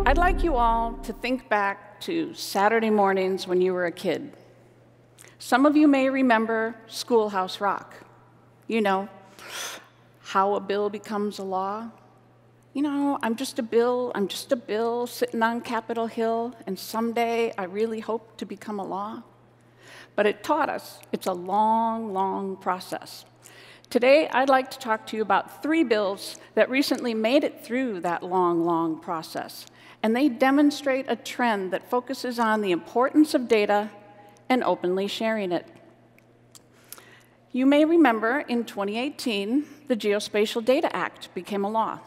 I'd like you all to think back to Saturday mornings when you were a kid. Some of you may remember Schoolhouse Rock. You know, how a bill becomes a law. You know, I'm just a bill sitting on Capitol Hill, and someday I really hope to become a law. But it taught us it's a long, long process. Today, I'd like to talk to you about 3 bills that recently made it through that long, long process. And they demonstrate a trend that focuses on the importance of data and openly sharing it. You may remember in 2018, the Geospatial Data Act became a law.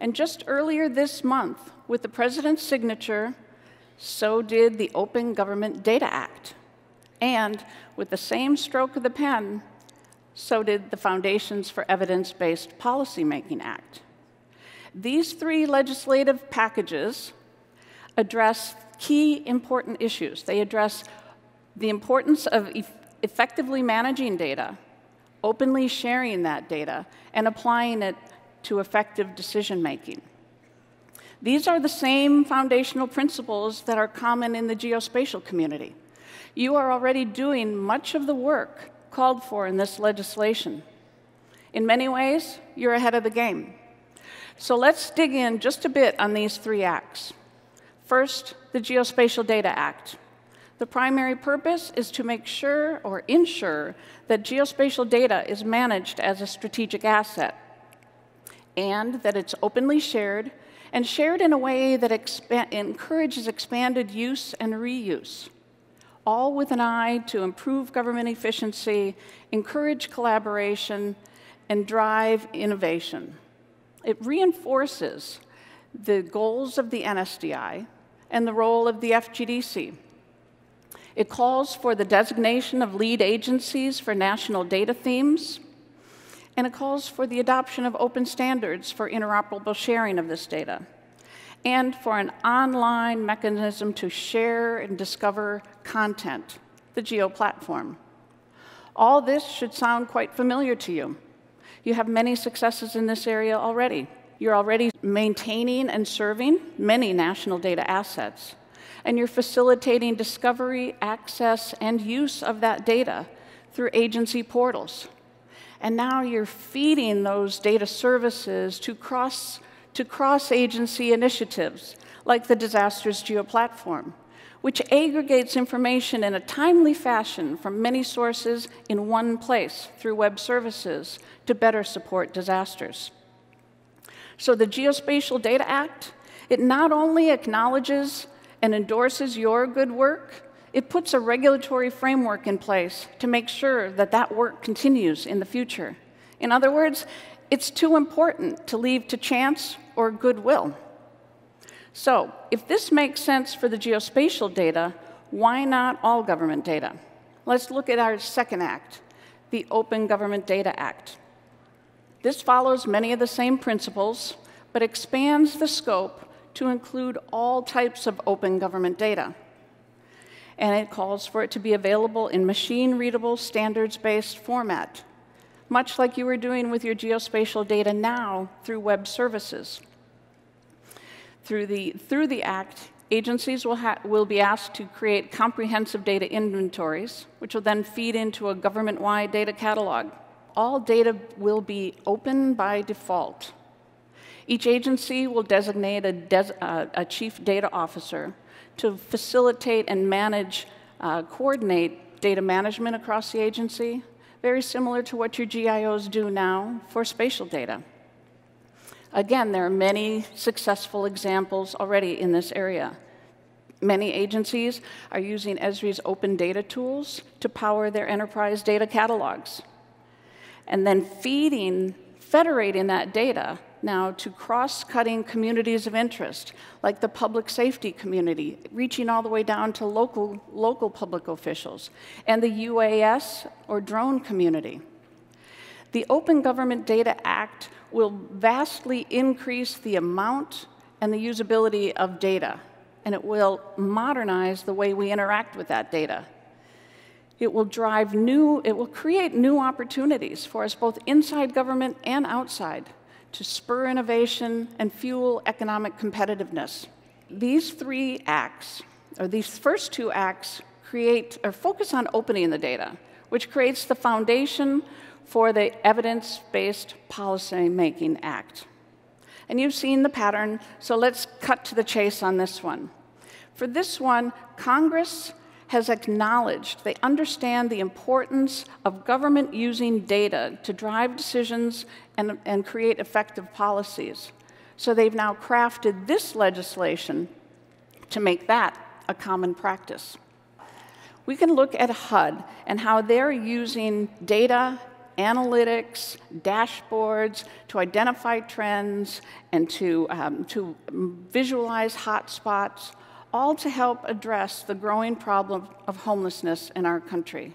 And just earlier this month, with the President's signature, so did the Open Government Data Act. And with the same stroke of the pen, so did the Foundations for Evidence-Based Policymaking Act. These 3 legislative packages address key important issues. They address the importance of effectively managing data, openly sharing that data, and applying it to effective decision-making. These are the same foundational principles that are common in the geospatial community. You are already doing much of the work called for in this legislation. In many ways, you're ahead of the game. So let's dig in just a bit on these 3 acts. First, the Geospatial Data Act. The primary purpose is to make sure or ensure that geospatial data is managed as a strategic asset and that it's openly shared and shared in a way that encourages expanded use and reuse, all with an eye to improve government efficiency, encourage collaboration, and drive innovation. It reinforces the goals of the NSDI and the role of the FGDC. It calls for the designation of lead agencies for national data themes, and it calls for the adoption of open standards for interoperable sharing of this data, and for an online mechanism to share and discover content, the Geo platform. All this should sound quite familiar to you. You have many successes in this area already. You're already maintaining and serving many national data assets, and you're facilitating discovery, access, and use of that data through agency portals. And now you're feeding those data services to cross-agency initiatives, like the Disasters Geo platform, which aggregates information in a timely fashion from many sources in one place through web services to better support disasters. So the Geospatial Data Act, it not only acknowledges and endorses your good work, it puts a regulatory framework in place to make sure that that work continues in the future. In other words, it's too important to leave to chance or goodwill. So, if this makes sense for the geospatial data, why not all government data? Let's look at our second act, the Open Government Data Act. This follows many of the same principles, but expands the scope to include all types of open government data. And it calls for it to be available in machine-readable, standards-based format, much like you were doing with your geospatial data now through web services. Through the Act, agencies will be asked to create comprehensive data inventories, which will then feed into a government-wide data catalog. All data will be open by default. Each agency will designate a chief data officer to facilitate and manage, coordinate data management across the agency, very similar to what your GIOs do now for spatial data. Again, there are many successful examples already in this area. Many agencies are using Esri's open data tools to power their enterprise data catalogs, and then federating that data now to cross-cutting communities of interest, like the public safety community, reaching all the way down to local public officials, and the UAS or drone community. The Open Government Data Act will vastly increase the amount and the usability of data, and it will modernize the way we interact with that data. It will create new opportunities for us both inside government and outside to spur innovation and fuel economic competitiveness. These three acts, or these first two acts, focus on opening the data, which creates the foundation for the Evidence-Based Policymaking Act. And you've seen the pattern, so let's cut to the chase on this one. For this one, Congress has acknowledged they understand the importance of government using data to drive decisions and create effective policies. So they've now crafted this legislation to make that a common practice. We can look at HUD and how they're using data, analytics, dashboards to identify trends and to visualize hotspots, all to help address the growing problem of homelessness in our country.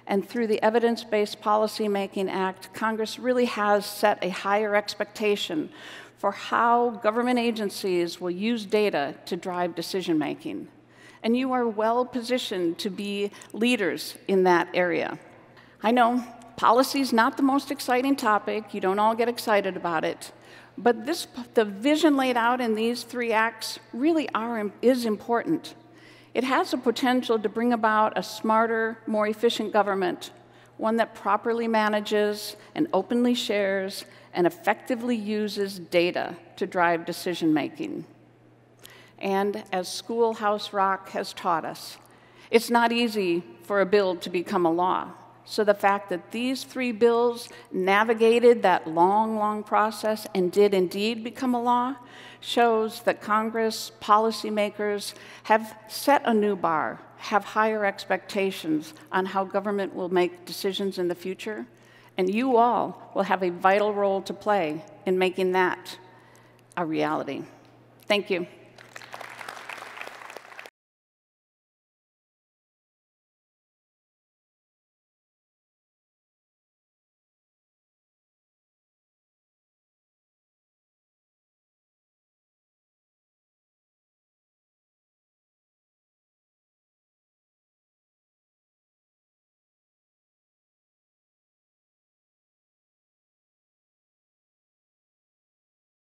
And through the Evidence-Based Policymaking Act, Congress really has set a higher expectation for how government agencies will use data to drive decision-making. And you are well positioned to be leaders in that area. I know policy is not the most exciting topic. You don't all get excited about it. But the vision laid out in these three acts really is important. It has the potential to bring about a smarter, more efficient government, one that properly manages and openly shares and effectively uses data to drive decision-making. And as Schoolhouse Rock has taught us, it's not easy for a bill to become a law. So the fact that these three bills navigated that long, long process and did indeed become a law shows that Congress, policymakers have set a new bar, have higher expectations on how government will make decisions in the future, and you all will have a vital role to play in making that a reality. Thank you.